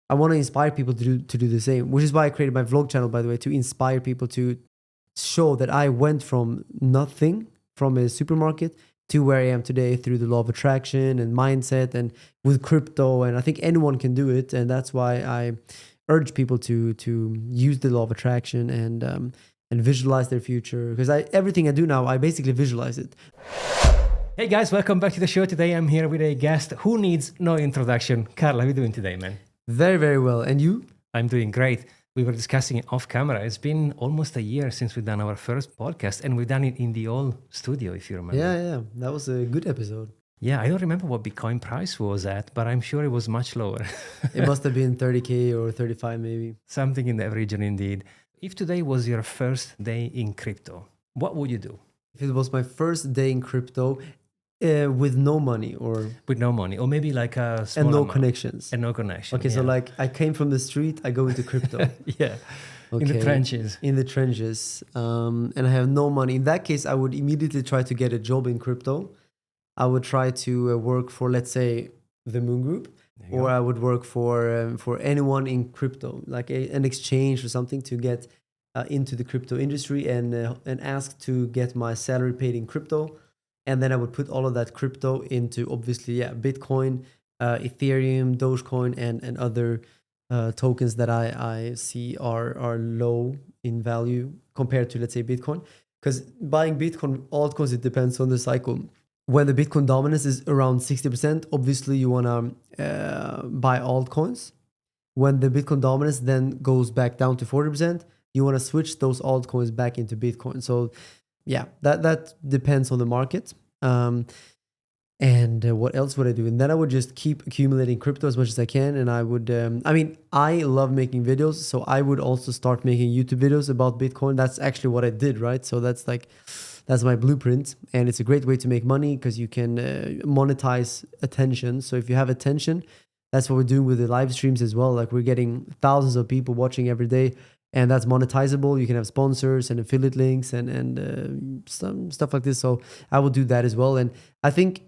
I want to inspire people to do the same, which is why I created my vlog channel, by the way, to inspire people to show that I went from nothing, from a supermarket, to where I am today through the law of attraction and mindset and with crypto. And I think anyone can do it. And that's why I urge people to use the law of attraction and visualize their future. Because everything I do now, I basically visualize it. Hey guys, welcome back to the show. Today I'm here with a guest who needs no introduction. Carl, how are you doing today, man? Very, very well. And you? I'm doing great. We were discussing it off camera. It's been almost a year since we've done our first podcast, and we've done it in the old studio, if you remember. Yeah. That was a good episode. Yeah, I don't remember what Bitcoin price was at, but I'm sure it was much lower. It must have been 30K or 35 maybe. Something in that region indeed. If today was your first day in crypto, what would you do? If it was my first day in crypto, with no money or maybe like a small and no amount. connections. And no connection. Okay, yeah. so like I came from the street, I go into crypto. Yeah. Okay. In the trenches. In the trenches. And I have no money. In that case, I would immediately try to get a job in crypto. I would try to work for, let's say, the Moon Group, or I would work for anyone in crypto, like an exchange or something, to get into the crypto industry and ask to get my salary paid in crypto. And then I would put all of that crypto into, obviously, Bitcoin, Ethereum, Dogecoin, and other tokens that I see are low in value compared to, let's say, Bitcoin. Because buying Bitcoin altcoins, it depends on the cycle. When the Bitcoin dominance is around 60%, obviously you want to buy altcoins. When the Bitcoin dominance then goes back down to 40%, you want to switch those altcoins back into Bitcoin. So yeah, that depends on the market. And what else would I do? And then I would just keep accumulating crypto as much as I can. And I would, I love making videos. So I would also start making YouTube videos about Bitcoin. That's actually what I did, right? So that's my blueprint. And it's a great way to make money because you can monetize attention. So if you have attention, that's what we're doing with the live streams as well. Like we're getting thousands of people watching every day. And that's monetizable. You can have sponsors and affiliate links and some stuff like this. So I will do that as well. And I think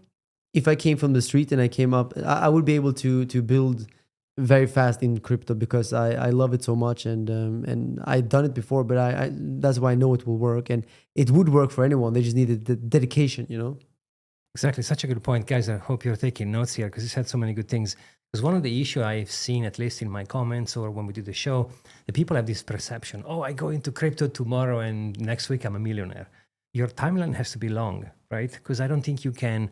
if I came from the street and I came up, I would be able to build very fast in crypto because I love it so much. And I've done it before, but I that's why I know it will work. And it would work for anyone. They just needed the dedication, you know? Exactly. Such a good point. Guys, I hope you're taking notes here because you said so many good things. Because one of the issues I've seen, at least in my comments or when we do the show, the people have this perception, I go into crypto tomorrow and next week I'm a millionaire. Your timeline has to be long, right? Because I don't think you can,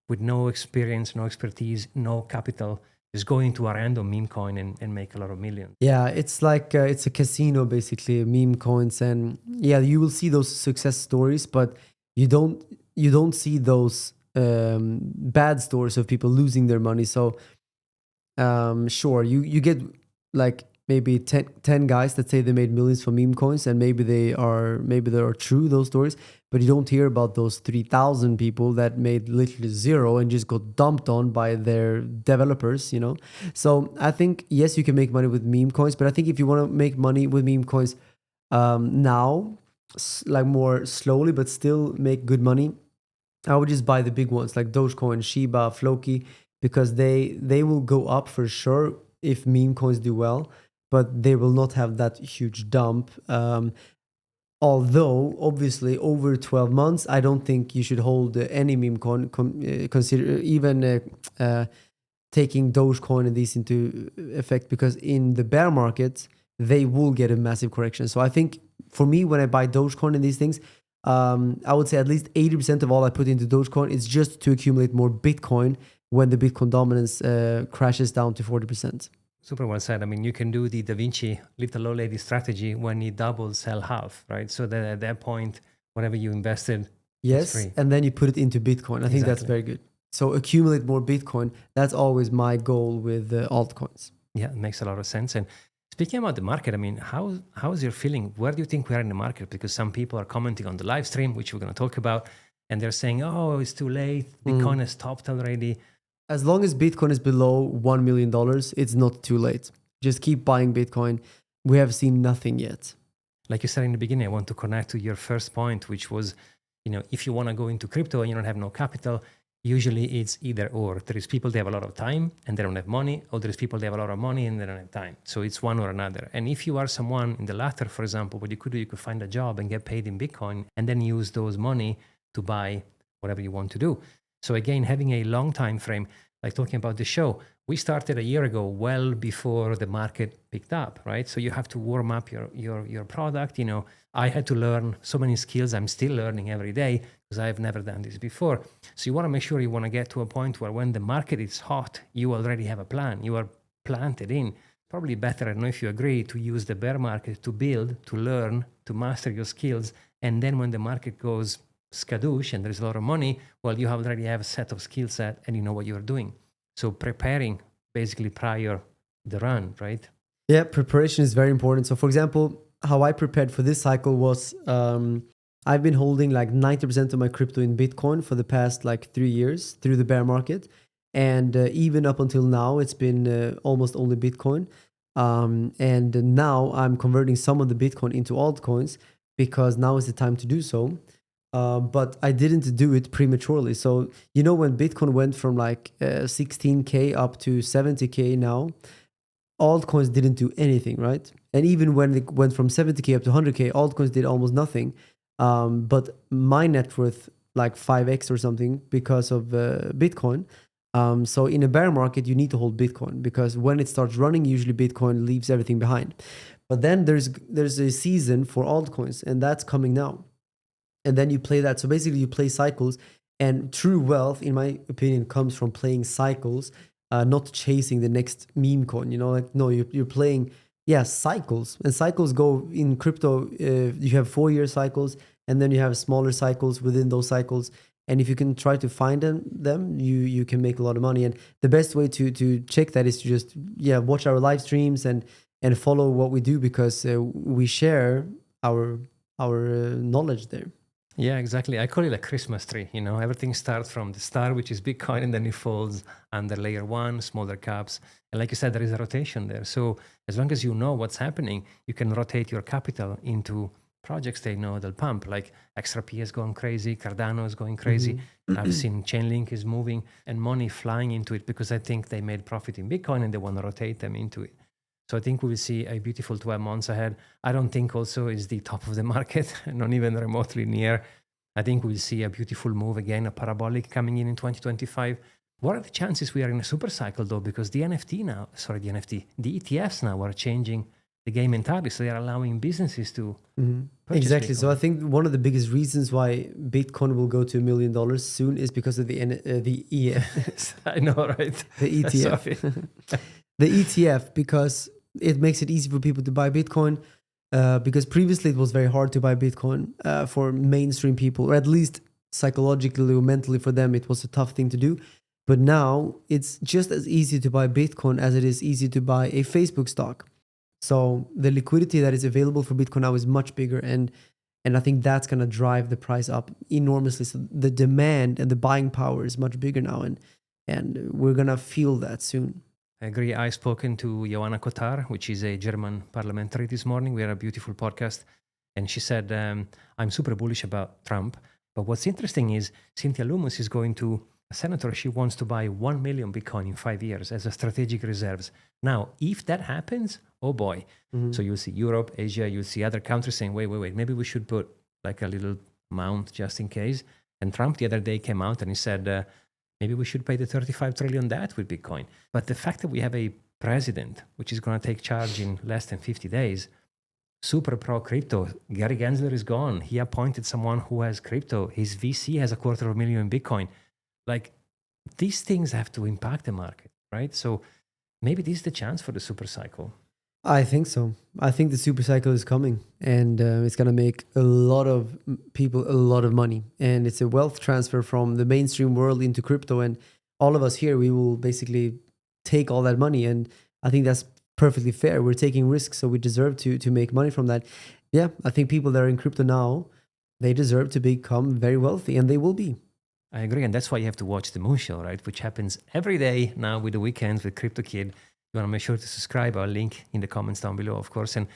with no experience, no expertise, no capital, just go into a random meme coin and make a lot of millions. Yeah, it's like, it's a casino, basically, meme coins. And yeah, you will see those success stories, but you don't see those bad stories of people losing their money. So sure, you get like maybe 10 guys that say they made millions from meme coins, and maybe they are true, those stories, but you don't hear about those 3,000 people that made literally zero and just got dumped on by their developers, you know? So I think, yes, you can make money with meme coins, but I think if you want to make money with meme coins now, like more slowly, but still make good money, I would just buy the big ones like Dogecoin, Shiba, Floki, because they will go up for sure if meme coins do well, but they will not have that huge dump. Although, obviously, over 12 months, I don't think you should hold any meme coin, consider even taking Dogecoin and these into effect, because in the bear market, they will get a massive correction. So I think for me, when I buy Dogecoin and these things, I would say at least 80% of all I put into Dogecoin is just to accumulate more Bitcoin when the Bitcoin dominance crashes down to 40%. Super well said. I mean, you can do the Da Vinci little old lady strategy when you double, sell half, right? So that at that point, whatever you invested, yes, free. And then you put it into Bitcoin. I think that's very good. So accumulate more Bitcoin. That's always my goal with altcoins. Yeah, it makes a lot of sense. And speaking about the market, I mean, how is your feeling? Where do you think we are in the market? Because some people are commenting on the live stream, which we're going to talk about, and they're saying, it's too late. Bitcoin has stopped already. As long as Bitcoin is below $1 million, it's not too late. Just keep buying Bitcoin. We have seen nothing yet. Like you said in the beginning, I want to connect to your first point, which was, if you want to go into crypto and you don't have no capital, usually it's either or. There is people, they have a lot of time and they don't have money, or there is people, they have a lot of money and they don't have time. So it's one or another. And if you are someone in the latter, for example, what you could do, you could find a job and get paid in Bitcoin and then use those money to buy whatever you want to do. So again, having a long time frame, like talking about the show, we started a year ago, well before the market picked up, right? So you have to warm up your product. You know, I had to learn so many skills. I'm still learning every day because I've never done this before. So you want to make sure you want to get to a point where when the market is hot, you already have a plan. You are planted in. Probably better, I don't know if you agree, to use the bear market to build, to learn, to master your skills. And then when the market goes skadoosh and there's a lot of money, well, you already have a set of skill set and you know what you're doing. So preparing basically prior the run, right? Yeah, preparation is very important. So for example, how I prepared for this cycle was I've been holding like 90% of my crypto in Bitcoin for the past like 3 years through the bear market. And even up until now, it's been almost only Bitcoin. And now I'm converting some of the Bitcoin into altcoins because now is the time to do so. But I didn't do it prematurely. So, you know, when Bitcoin went from like 16K up to 70K now, altcoins didn't do anything, right? And even when it went from 70K up to 100K, altcoins did almost nothing. But my net worth like 5x or something because of Bitcoin. So in a bear market, you need to hold Bitcoin because when it starts running, usually Bitcoin leaves everything behind. But then there's a season for altcoins, and that's coming now. And then you play that. So basically you play cycles, and true wealth, in my opinion, comes from playing cycles, not chasing the next meme coin, you know, like, no, you're playing, cycles. And cycles go in crypto. You have 4-year cycles, and then you have smaller cycles within those cycles. And if you can try to find them, you can make a lot of money. And the best way to check that is to just, watch our live streams and follow what we do, because we share our knowledge there. Yeah, exactly. I call it a Christmas tree. You know, everything starts from the start, which is Bitcoin, and then it folds under layer one, smaller caps. And like you said, there is a rotation there. So as long as you know what's happening, you can rotate your capital into projects they know they'll pump. Like XRP has gone crazy, Cardano is going crazy. I've seen Chainlink is moving and money flying into it because I think they made profit in Bitcoin and they want to rotate them into it. So I think we will see a beautiful 12 months ahead. I don't think also is the top of the market, not even remotely near. I think we'll see a beautiful move again, a parabolic coming in 2025. What are the chances we are in a super cycle though? Because the ETFs now are changing the game entirely. So they are allowing businesses to purchase Exactly. Bitcoin. So I think one of the biggest reasons why Bitcoin will go to $1 million soon is because of the ETF. I know, right? The ETF. The ETF, because it makes it easy for people to buy Bitcoin, because previously it was very hard to buy Bitcoin for mainstream people, or at least psychologically or mentally for them, it was a tough thing to do. But now it's just as easy to buy Bitcoin as it is easy to buy a Facebook stock. So the liquidity that is available for Bitcoin now is much bigger, and I think that's going to drive the price up enormously. So the demand and the buying power is much bigger now, and we're going to feel that soon. I agree. I've spoken to Joanna Kotar, which is a German parliamentary this morning. We had a beautiful podcast. And she said, I'm super bullish about Trump. But what's interesting is Cynthia Lummis is going to a senator. She wants to buy 1 million Bitcoin in 5 years as a strategic reserves. Now, if that happens, oh boy. So you'll see Europe, Asia, you'll see other countries saying, wait, maybe we should put like a little amount just in case. And Trump the other day came out and he said, maybe we should pay the 35 trillion debt with Bitcoin. But the fact that we have a president, which is going to take charge in less than 50 days, super pro crypto. Gary Gensler is gone. He appointed someone who has crypto. His VC has $250,000 in Bitcoin. Like, these things have to impact the market, right? So maybe this is the chance for the super cycle. I think so. I think the super cycle is coming, and it's going to make a lot of people a lot of money. And it's a wealth transfer from the mainstream world into crypto. And all of us here, we will basically take all that money. And I think that's perfectly fair. We're taking risks, so we deserve to make money from that. Yeah, I think people that are in crypto now, they deserve to become very wealthy, and they will be. I agree. And that's why you have to watch the Moon Show, right? Which happens every day now with the weekends with Crypto Kid. You want to make sure to subscribe. I'll link in the comments down below, of course. And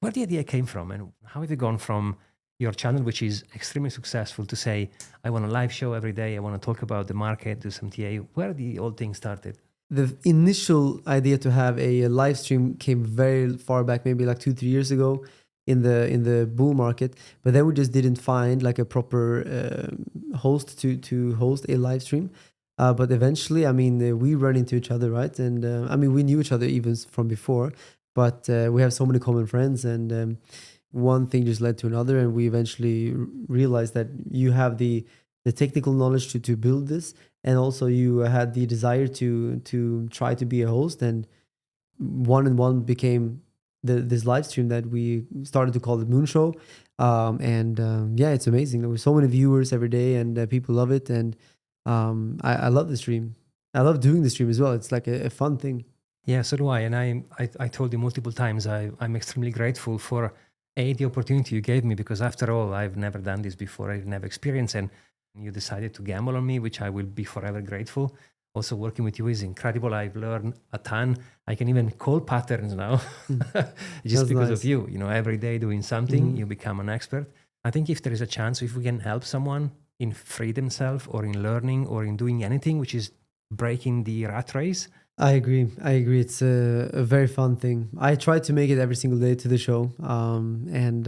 where the idea came from and how have you gone from your channel, which is extremely successful, to say, I want a live show every day, I want to talk about the market, do some TA? Where the whole thing started? The initial idea to have a live stream came very far back, maybe like 2-3 years ago in the bull market, but then we just didn't find like a proper host to host a live stream. But eventually, I mean, we run into each other, right? And I mean, we knew each other even from before, but we have so many common friends, and one thing just led to another, and we eventually realized that you have the technical knowledge to build this, and also you had the desire to try to be a host, and one became this live stream that we started to call the Moon Show. Yeah, it's amazing. There were so many viewers every day, and people love it, and I love the stream. I love doing the stream as well. It's like a fun thing. Yeah, so do I. And I told you multiple times, I'm extremely grateful for the opportunity you gave me, because after all, I've never done this before. I've never experienced, and you decided to gamble on me, which I will be forever grateful. Also, working with you is incredible. I've learned a ton. I can even call patterns now just because of you. You know, every day doing something, you become an expert. I think if there is a chance, if we can help someone in free themselves or in learning or in doing anything, which is breaking the rat race. I agree. It's a very fun thing. I try to make it every single day to the show, and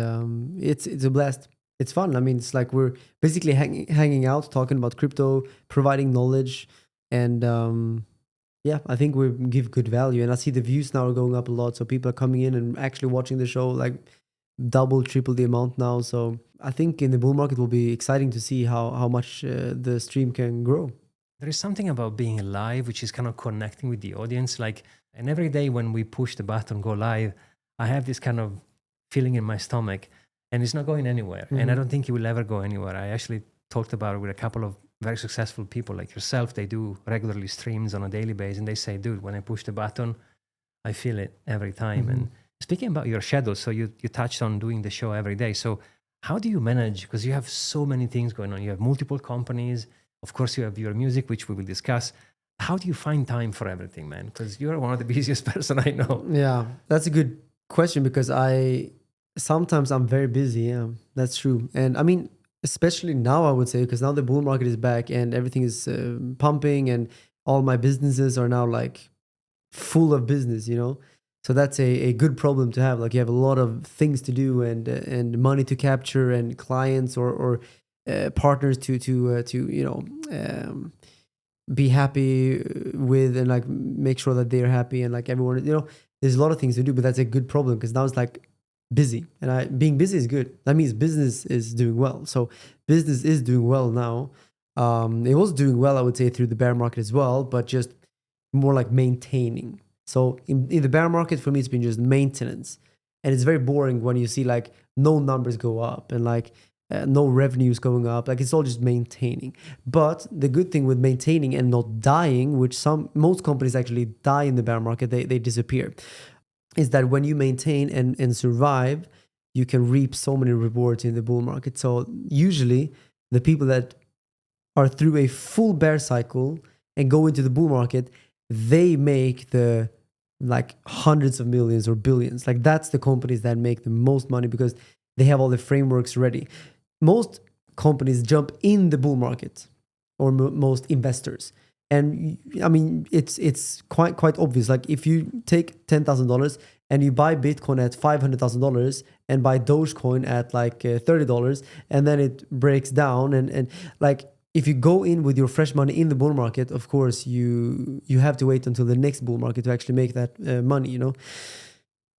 it's a blast. It's fun. I mean, it's like we're basically hanging out, talking about crypto, providing knowledge, and yeah, I think we give good value. And I see the views now are going up a lot, so people are coming in and actually watching the show, like double, triple the amount now. So I think in the bull market will be exciting to see how much the stream can grow. There is something about being live, which is kind of connecting with the audience. Like, and every day when we push the button, go live, I have this kind of feeling in my stomach, and it's not going anywhere. And I don't think it will ever go anywhere. I actually talked about it with a couple of very successful people like yourself. They do regularly streams on a daily basis, and they say, dude, when I push the button, I feel it every time. And speaking about your schedule, so you touched on doing the show every day. So how do you manage? Because you have so many things going on. You have multiple companies. Of course, you have your music, which we will discuss. How do you find time for everything, man? Because you're one of the busiest person I know. Yeah, that's a good question, because sometimes I'm very busy. Yeah, that's true. And I mean, especially now, I would say, because now the bull market is back and everything is pumping, and all my businesses are now like full of business, you know? So that's a good problem to have. Like, you have a lot of things to do, and money to capture, and clients or partners to you know, be happy with, and like make sure that they're happy, and like everyone, you know, there's a lot of things to do. But that's a good problem, because now it's like busy, and being busy is good. That means business is doing well. So business is doing well now. It was doing well, I would say, through the bear market as well, but just more like maintaining. So in the bear market, for me, it's been just maintenance, and it's very boring when you see like no numbers go up, and like no revenues going up. Like, it's all just maintaining. But the good thing with maintaining and not dying, which most companies actually die in the bear market, they disappear, is that when you maintain and survive, you can reap so many rewards in the bull market. So usually the people that are through a full bear cycle and go into the bull market, they make the like hundreds of millions or billions. Like, that's the companies that make the most money, because they have all the frameworks ready. Most companies jump in the bull market, or most investors. And I mean, it's quite obvious. Like, if you take $10,000 and you buy Bitcoin at $500,000 and buy Dogecoin at like $30, and then it breaks down, and like, if you go in with your fresh money in the bull market, of course you have to wait until the next bull market to actually make that money, you know.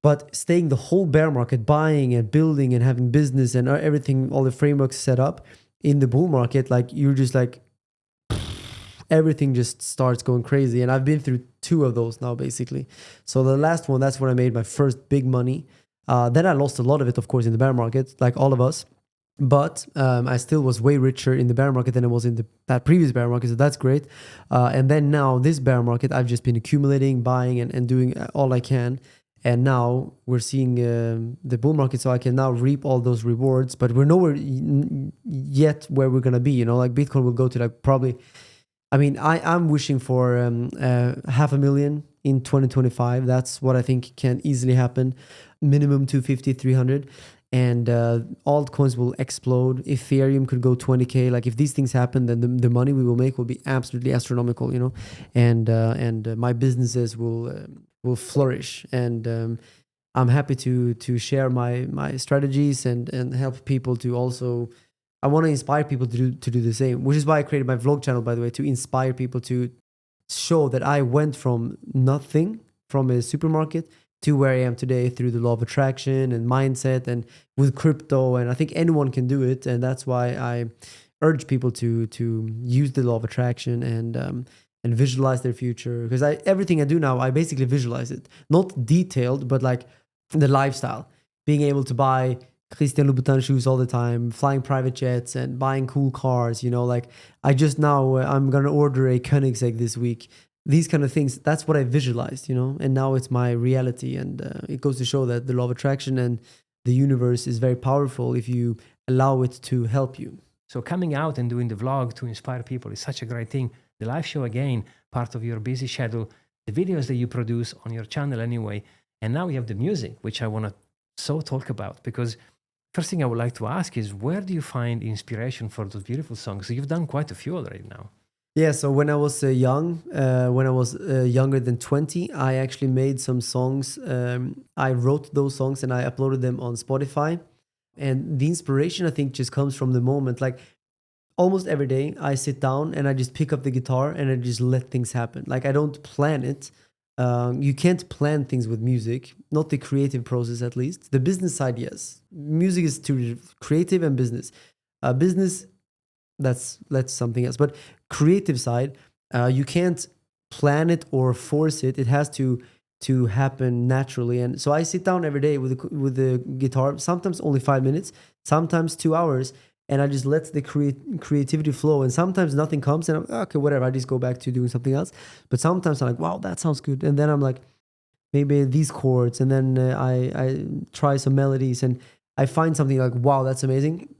But staying the whole bear market, buying and building and having business and everything, all the frameworks set up in the bull market, like, you're just like, everything just starts going crazy. And I've been through 2 of those now, basically. So the last one, that's when I made my first big money. Then I lost a lot of it, of course, in the bear market, like all of us. But I still was way richer in the bear market than I was in that previous bear market. So that's great. And then now this bear market, I've just been accumulating, buying, and doing all I can. And now we're seeing the bull market, so I can now reap all those rewards. But we're nowhere yet where we're going to be. You know, like, Bitcoin will go to like probably, I mean, I'm wishing for 500,000 in 2025. That's what I think can easily happen. Minimum 250, 300. and altcoins will explode. Ethereum could go 20K. Like if these things happen, then the money we will make will be absolutely astronomical, you know, and my businesses will flourish. And I'm happy to share my strategies and help people to also. I want to inspire people to do the same, which is why I created my vlog channel, by the way, to inspire people to show that I went from nothing, from a supermarket, to where I am today through the law of attraction and mindset and with crypto. And I think anyone can do it. And that's why I urge people to use the law of attraction and visualize their future. Because everything I do now, I basically visualize it. Not detailed, but like the lifestyle. Being able to buy Christian Louboutin shoes all the time, flying private jets and buying cool cars, you know, like I just now, I'm going to order a Koenigsegg this week. These kind of things, that's what I visualized, you know, and now it's my reality. And it goes to show that the law of attraction and the universe is very powerful if you allow it to help you. So coming out and doing the vlog to inspire people is such a great thing. The live show, again, part of your busy schedule, the videos that you produce on your channel anyway. And now we have the music, which I want to so talk about, because first thing I would like to ask is, where do you find inspiration for those beautiful songs? So you've done quite a few already now. Yeah, so when I was young, when I was younger than 20, I actually made some songs. I wrote those songs and I uploaded them on Spotify. And the inspiration, I think, just comes from the moment. Like almost every day, I sit down and I just pick up the guitar and I just let things happen. Like I don't plan it. You can't plan things with music, not the creative process at least. The business side, yes. Music is too creative and business. Business, that's something else. But creative side, you can't plan it or force it. It has to happen naturally. And so I sit down every day with the guitar, sometimes only 5 minutes, sometimes 2 hours, and I just let the creativity flow. And sometimes nothing comes and I'm okay, whatever, I just go back to doing something else. But sometimes I'm like, wow, that sounds good. And then I'm like, maybe these chords, and then I try some melodies and I find something like, wow, that's amazing.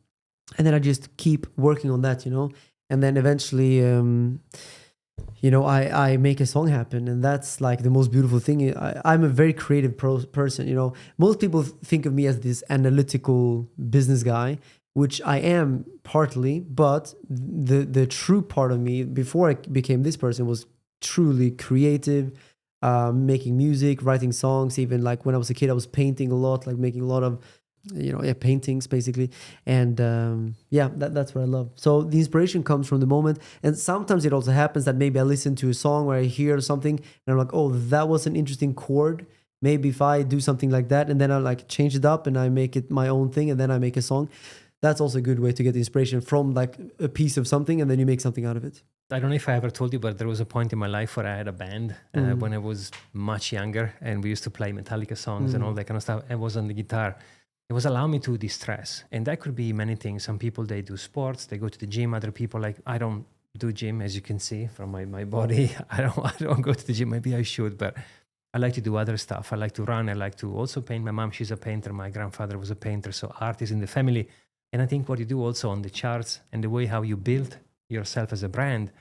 And then I just keep working on that, you know. And then eventually, you know, I make a song happen. And that's like the most beautiful thing. I'm a very creative person, you know. Most people think of me as this analytical business guy, which I am partly. But the true part of me before I became this person was truly creative, making music, writing songs. Even like when I was a kid, I was painting a lot, like making a lot of, you know, paintings basically. And yeah, that's what I love. So the inspiration comes from the moment. And sometimes it also happens that maybe I listen to a song where I hear something and I'm like, oh, that was an interesting chord. Maybe if I do something like that, and then I like change it up and I make it my own thing, and then I make a song. That's also a good way to get the inspiration from like a piece of something, and then you make something out of it. I don't know if I ever told you, but there was a point in my life where I had a band when I was much younger, and we used to play Metallica songs and all that kind of stuff. I was on the guitar. It was allowing me to distress. And that could be many things. Some people, they do sports, they go to the gym. Other people, like, I don't do gym, as you can see from my body. I don't go to the gym. Maybe I should, but I like to do other stuff. I like to run. I like to also paint. My mom, she's a painter. My grandfather was a painter. So art is in the family. And I think what you do also on the charts and the way how you build yourself as a brand,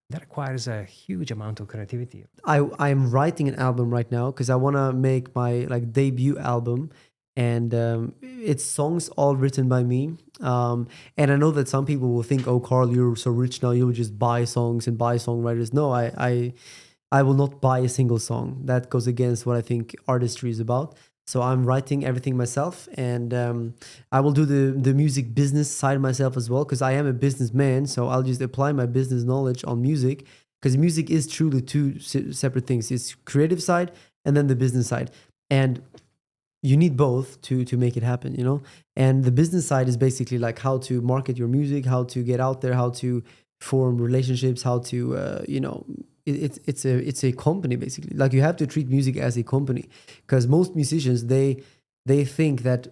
that requires a huge amount of creativity. I'm writing an album right now because I want to make my like debut album. And it's songs all written by me. And I know that some people will think, oh, Carl, you're so rich now, you'll just buy songs and buy songwriters. No, I will not buy a single song. That goes against what I think artistry is about. So I'm writing everything myself, and I will do the music business side myself as well, because I am a businessman. So I'll just apply my business knowledge on music, because music is truly two separate things. It's creative side and then the business side. And you need both to make it happen, you know? And the business side is basically like how to market your music, how to get out there, how to form relationships, how to, you know, it's a company basically. Like you have to treat music as a company, because most musicians, they think that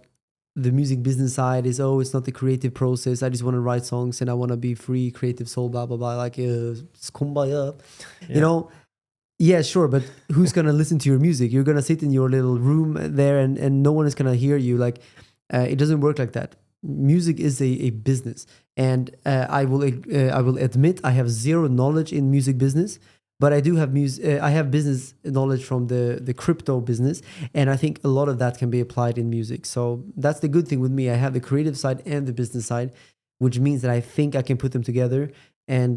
the music business side is, oh, it's not the creative process. I just want to write songs and I want to be free, creative soul, blah, blah, blah. Like, it's kumbaya, you know? Yeah, sure. But who's going to listen to your music? You're going to sit in your little room there and no one is going to hear you. Like, it doesn't work like that. Music is a business. And I will admit I have zero knowledge in music business, but I do have I have business knowledge from the crypto business, and I think a lot of that can be applied in music. So that's the good thing with me. I have the creative side and the business side, which means that I think I can put them together and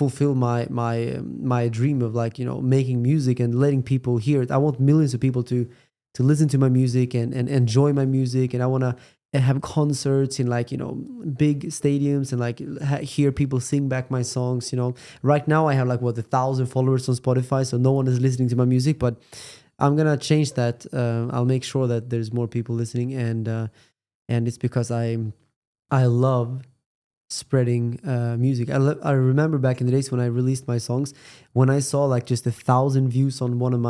fulfill my dream of, like, making music and letting people hear it. I want millions of people to listen to my music and enjoy my music, and I want to have concerts in, like, big stadiums, and like hear people sing back my songs. Right now I have like 1,000 followers on Spotify, so no one is listening to my music, but I'm gonna change that. I'll make sure that there's more people listening, and it's because I love spreading music. I remember back in the days when I released my songs, when I saw like just 1,000 views on one of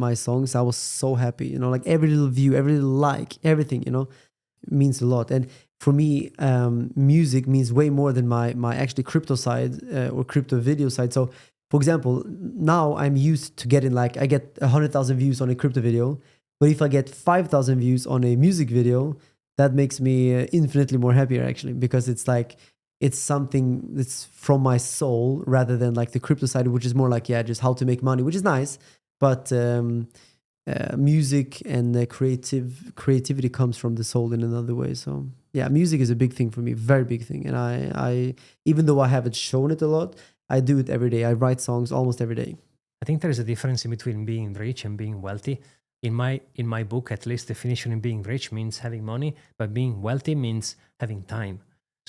my songs, I was so happy. Like every little view, every little like, everything, means a lot. And for me, music means way more than my actually crypto side or crypto video side. So for example, now I'm used to getting, like, I get 100,000 views on a crypto video, but if I get 5,000 views on a music video, that makes me infinitely more happier, actually, because it's like, it's something that's from my soul rather than like the crypto side, which is more like, yeah, just how to make money, which is nice. But music and creativity comes from the soul in another way. So yeah, music is a big thing for me, very big thing. And I even though I haven't shown it a lot, I do it every day. I write songs almost every day. I think there is a difference in between being rich and being wealthy. In my book, at least, definition in being rich means having money, but being wealthy means having time.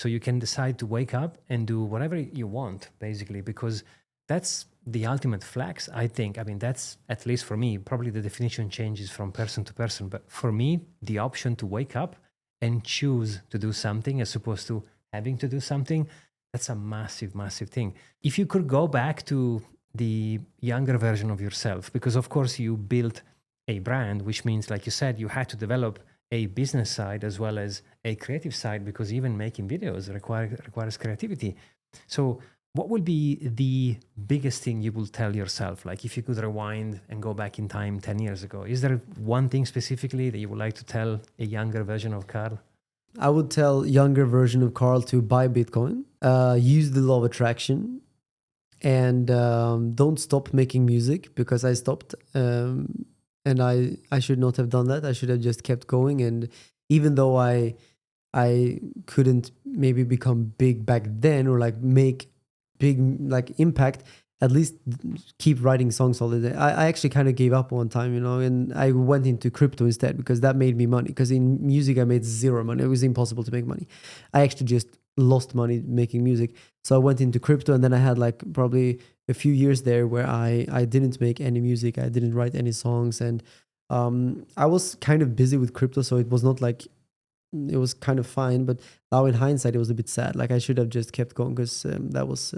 So you can decide to wake up and do whatever you want, basically, because that's the ultimate flex, I think. I mean, that's, at least for me, probably the definition changes from person to person. But for me, the option to wake up and choose to do something as opposed to having to do something, that's a massive, massive thing. If you could go back to the younger version of yourself, because of course you built a brand, which means, like you said, you had to develop a business side as well as a creative side, because even making videos requires creativity. So what would be the biggest thing you will tell yourself? Like, if you could rewind and go back in time 10 years ago, is there one thing specifically that you would like to tell a younger version of Carl? I would tell younger version of Carl to buy Bitcoin, use the law of attraction, and don't stop making music, because I stopped. And I should not have done that. I should have just kept going. And even though I couldn't maybe become big back then, or like make big like impact, at least keep writing songs all the day. I actually kind of gave up one time, and I went into crypto instead, because that made me money. Because in music I made zero money. It was impossible to make money. I actually just lost money making music. So I went into crypto, and then I had like probably a few years there where I didn't make any music. I didn't write any songs, and I was kind of busy with crypto, so it was not like, it was kind of fine. But now in hindsight, it was a bit sad. Like, I should have just kept going, because that was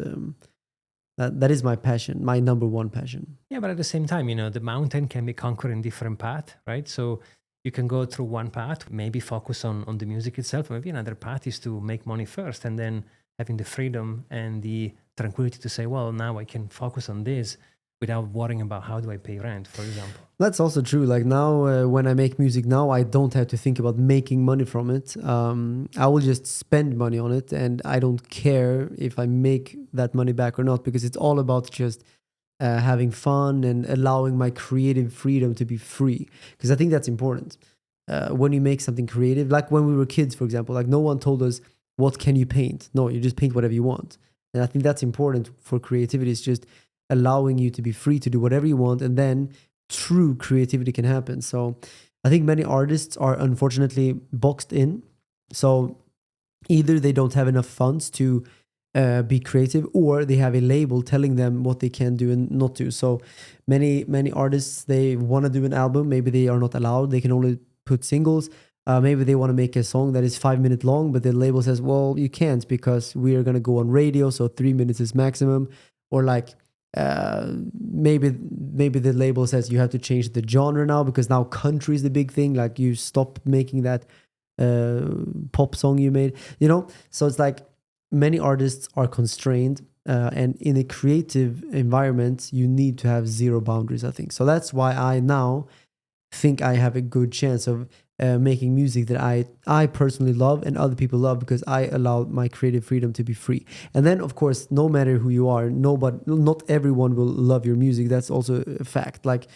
that is my passion, my number one passion. Yeah, but at the same time, the mountain can be conquered in different paths, right? So you can go through one path, maybe focus on the music itself. Maybe another path is to make money first, and then having the freedom and the tranquility to say, well, now I can focus on this without worrying about how do I pay rent, for example. That's also true. Like now, when I make music now, I don't have to think about making money from it. I will just spend money on it, and I don't care if I make that money back or not, because it's all about just having fun and allowing my creative freedom to be free. Because I think that's important. When you make something creative, like when we were kids, for example, like no one told us, what can you paint? No, you just paint whatever you want. And I think that's important for creativity. It's just allowing you to be free to do whatever you want, and then true creativity can happen. So I think many artists are unfortunately boxed in. So either they don't have enough funds to be creative, or they have a label telling them what they can do and not do. So many artists, they want to do an album, maybe they are not allowed. They can only put singles. Maybe they want to make a song that is 5 minutes long, but the label says, well, you can't, because we are going to go on radio, so 3 minutes is maximum. Or like maybe the label says you have to change the genre now, because now country is the big thing. Like, you stop making that pop song you made, So it's like many artists are constrained, and in a creative environment, you need to have zero boundaries, I think. So that's why I now think I have a good chance of making music that I personally love and other people love, because I allow my creative freedom to be free. And then, of course, no matter who you are, not everyone will love your music. That's also a fact. Like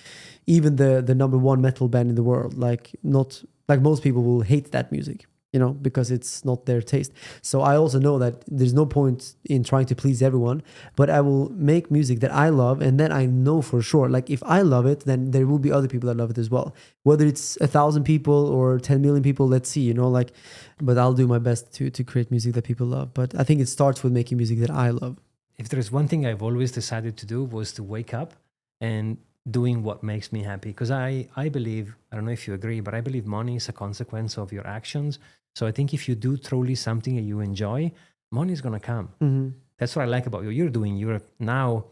even the number one metal band in the world, like most people will hate that music, because it's not their taste. So I also know that there's no point in trying to please everyone, but I will make music that I love, and then I know for sure, like if I love it, then there will be other people that love it as well. Whether it's 1,000 people or 10 million people, let's see, but I'll do my best to create music that people love. But I think it starts with making music that I love. If there's one thing I've always decided to do, was to wake up and doing what makes me happy. Because I believe, I don't know if you agree, but I believe money is a consequence of your actions. So I think if you do truly something that you enjoy, money is going to come. Mm-hmm. That's what I like about what you're doing. You're now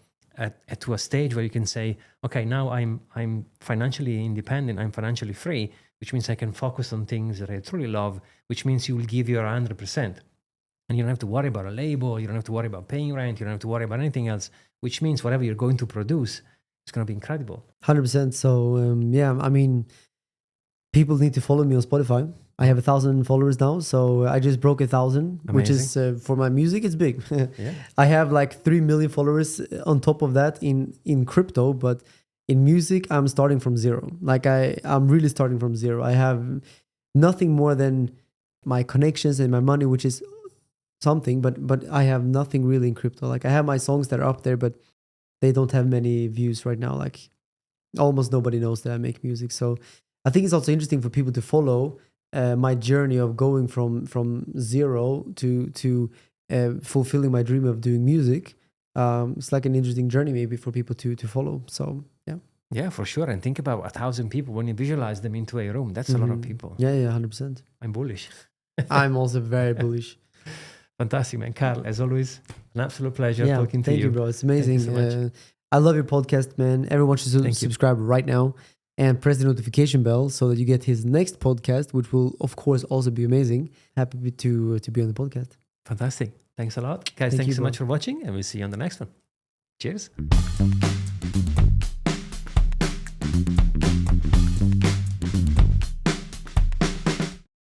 to a stage where you can say, okay, now I'm financially independent. I'm financially free, which means I can focus on things that I truly love, which means you will give your 100%. And you don't have to worry about a label. You don't have to worry about paying rent. You don't have to worry about anything else, which means whatever you're going to produce, it's going to be incredible. 100%. So, people need to follow me on Spotify. I have 1,000 followers now, so I just broke 1,000, which is for my music, it's big. Yeah. I have like 3 million followers on top of that in crypto, but in music, I'm starting from zero. Like I'm really starting from zero. I have nothing more than my connections and my money, which is something, but I have nothing really in crypto. Like I have my songs that are up there, but they don't have many views right now. Like almost nobody knows that I make music. So I think it's also interesting for people to follow my journey of going from zero to fulfilling my dream of doing music. It's like an interesting journey maybe for people to follow. So yeah. Yeah, for sure. And think about 1,000 people, when you visualize them into a room, that's a lot of people. Yeah, 100%. I'm bullish. I'm also very bullish. Fantastic, man. Carl, as always, an absolute pleasure talking to you. Thank you, bro. It's amazing. Thank you so much. I love your podcast, man. Everyone should subscribe right now and press the notification bell so that you get his next podcast, which will, of course, also be amazing. Happy to be on the podcast. Fantastic. Thanks a lot. Guys, thank you so much for watching, and we'll see you on the next one. Cheers.